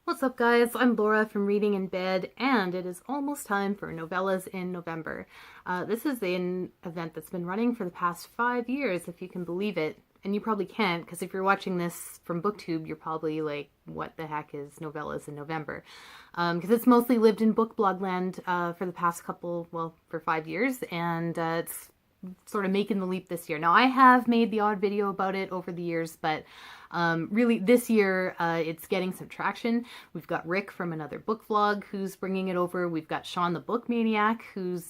What's up, guys? I'm Laura from Reading in Bed, and it is almost time for Novellas in November. This is an event that's been running for the past 5 years, if you can believe it. And you probably can't, because if you're watching this from BookTube, you're probably like, what the heck is Novellas in November? Because it's mostly lived in book blog land for the past for 5 years, and it's sort of making the leap this year. Now, I have made the odd video about it over the years, but really this year it's getting some traction. We've got Rick from Another Book Vlog who's bringing it over. We've got Sean the Book Maniac who's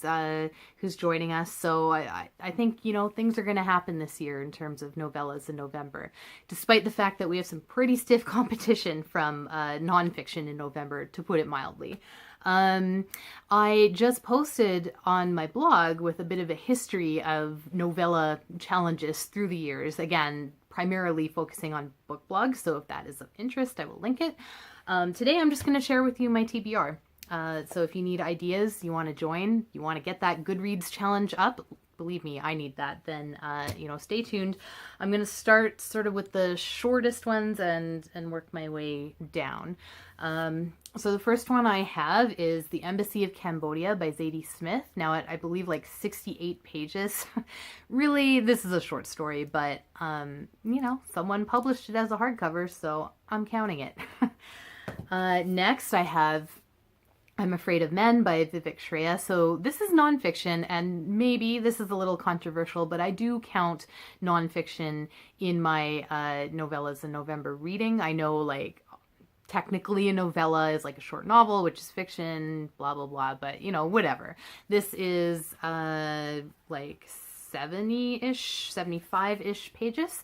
joining us. So I think, things are going to happen this year in terms of novellas in November, despite the fact that we have some pretty stiff competition from nonfiction in November, to put it mildly. I just posted on my blog with a bit of a history of novella challenges through the years. Again, primarily focusing on book blogs, so if that is of interest, I will link it. Today I'm just going to share with you my TBR. So if you need ideas, you want to join, you want to get that Goodreads challenge up, believe me, I need that, then, stay tuned. I'm going to start sort of with the shortest ones and work my way down. So the first one I have is The Embassy of Cambodia by Zadie Smith. Now at, I believe, like 68 pages. Really, this is a short story, but, someone published it as a hardcover, so I'm counting it. Next I have I'm Afraid of Men by Vivek Shreya. So this is nonfiction, and maybe this is a little controversial, but I do count nonfiction in my novellas in November reading. I know, like, technically a novella is like a short novel, which is fiction, blah, blah, blah, but, whatever. This is like 70-ish, 75-ish pages.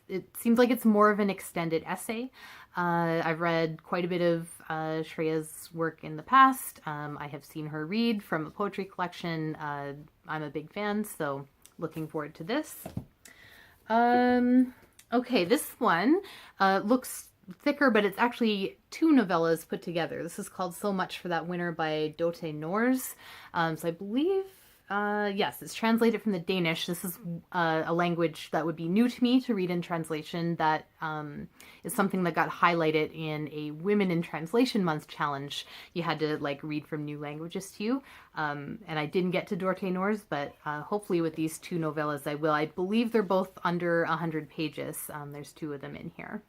It seems like it's more of an extended essay. I've read quite a bit of Shreya's work in the past. I have seen her read from a poetry collection. I'm a big fan, so looking forward to this. Okay, this one looks thicker, but it's actually two novellas put together. This is called So Much for That Winter by Dote Nors. So I believe, yes, it's translated from the Danish. This is a language that would be new to me to read in translation. That is something that got highlighted in a Women in Translation Month challenge. You had to read from new languages to you. And I didn't get to Dorte Nors, but hopefully with these two novellas I will. I believe they're both under 100 pages. There's two of them in here.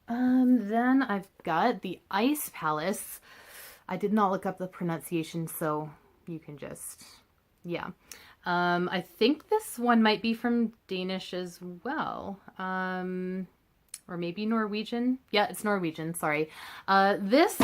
Then I've got The Ice Palace. I did not look up the pronunciation, so you can just, yeah. I think this one might be from Danish as well. Or maybe Norwegian. Yeah, it's Norwegian, sorry. This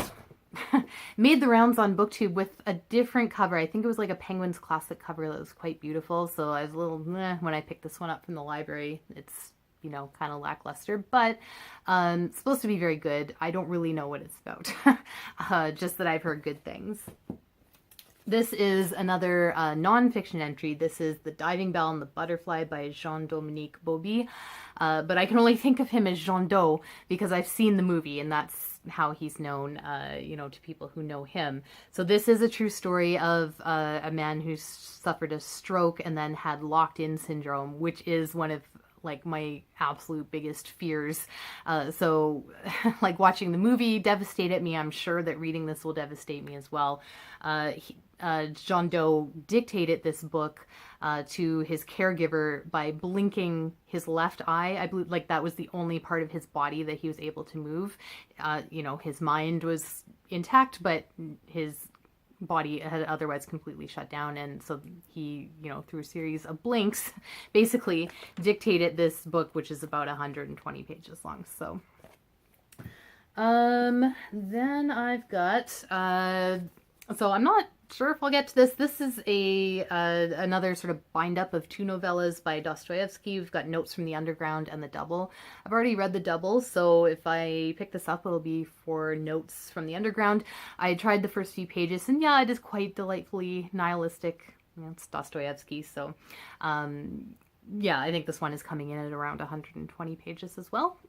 made the rounds on BookTube with a different cover. I think it was like a Penguins Classic cover that was quite beautiful, so I was a little meh when I picked this one up from the library. It's, kind of lackluster, but it's supposed to be very good. I don't really know what it's about, just that I've heard good things. This is another non-fiction entry. This is The Diving Bell and the Butterfly by Jean-Dominique Bauby, but I can only think of him as Jean Do because I've seen the movie, and that's how he's known, to people who know him. So this is a true story of a man who suffered a stroke and then had locked-in syndrome, which is one of my absolute biggest fears. So watching the movie devastated me. I'm sure that reading this will devastate me as well. Jean Do dictated this book to his caregiver by blinking his left eye. I believe that was the only part of his body that he was able to move. His mind was intact, but his body had otherwise completely shut down, and so he, through a series of blinks, basically dictated this book, which is about 120 pages long. So then I've got so I'm not sure if I'll get to this. This is another sort of bind up of two novellas by Dostoevsky. We've got Notes from the Underground and The Double. I've already read The Double, so if I pick this up, it'll be for Notes from the Underground. I tried the first few pages, and yeah, it is quite delightfully nihilistic. It's Dostoevsky, so yeah, I think this one is coming in at around 120 pages as well.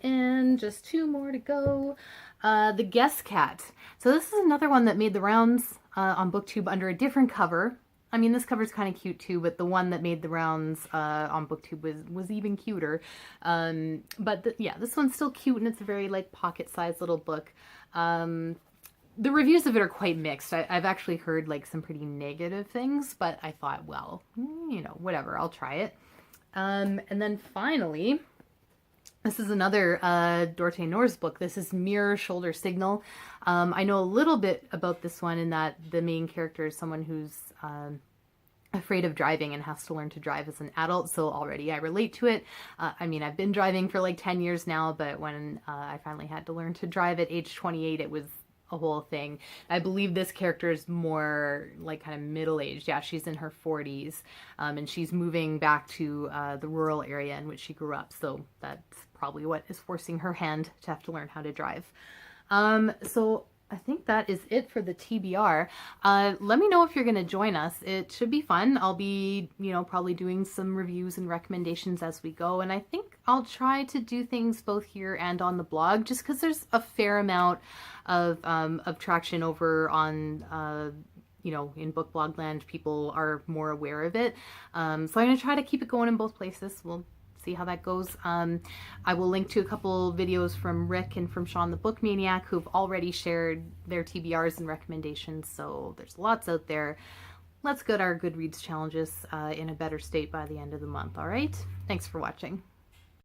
And just two more to go. The Guest Cat. So this is another one that made the rounds on BookTube under a different cover. I mean, this cover's kind of cute too, but the one that made the rounds on BookTube was even cuter. Yeah, this one's still cute, and it's a very like pocket-sized little book. The reviews of it are quite mixed. I've actually heard like some pretty negative things, but I thought, well, you know, whatever, I'll try it. And then finally, this is another Dorte Noor's book. This is Mirror Shoulder Signal. I know a little bit about this one in that the main character is someone who's afraid of driving and has to learn to drive as an adult, so already I relate to it. I mean, I've been driving for like 10 years now, but when I finally had to learn to drive at age 28, it was a whole thing. I believe this character is more like kind of middle-aged. Yeah, she's in her 40s, and she's moving back to the rural area in which she grew up, so that's probably what is forcing her hand to have to learn how to drive. So I think that is it for the TBR. Let me know if you're going to join us. It should be fun. I'll be, you know, probably doing some reviews and recommendations as we go. And I think I'll try to do things both here and on the blog, just because there's a fair amount of traction over on, you know, in book blog land. People are more aware of it. So I'm going to try to keep it going in both places. We'll see how that goes. I will link to a couple videos from Rick and from Sean the Book Maniac who've already shared their TBRs and recommendations, so there's lots out there. Let's get our Goodreads challenges in a better state by the end of the month, all right? Thanks for watching.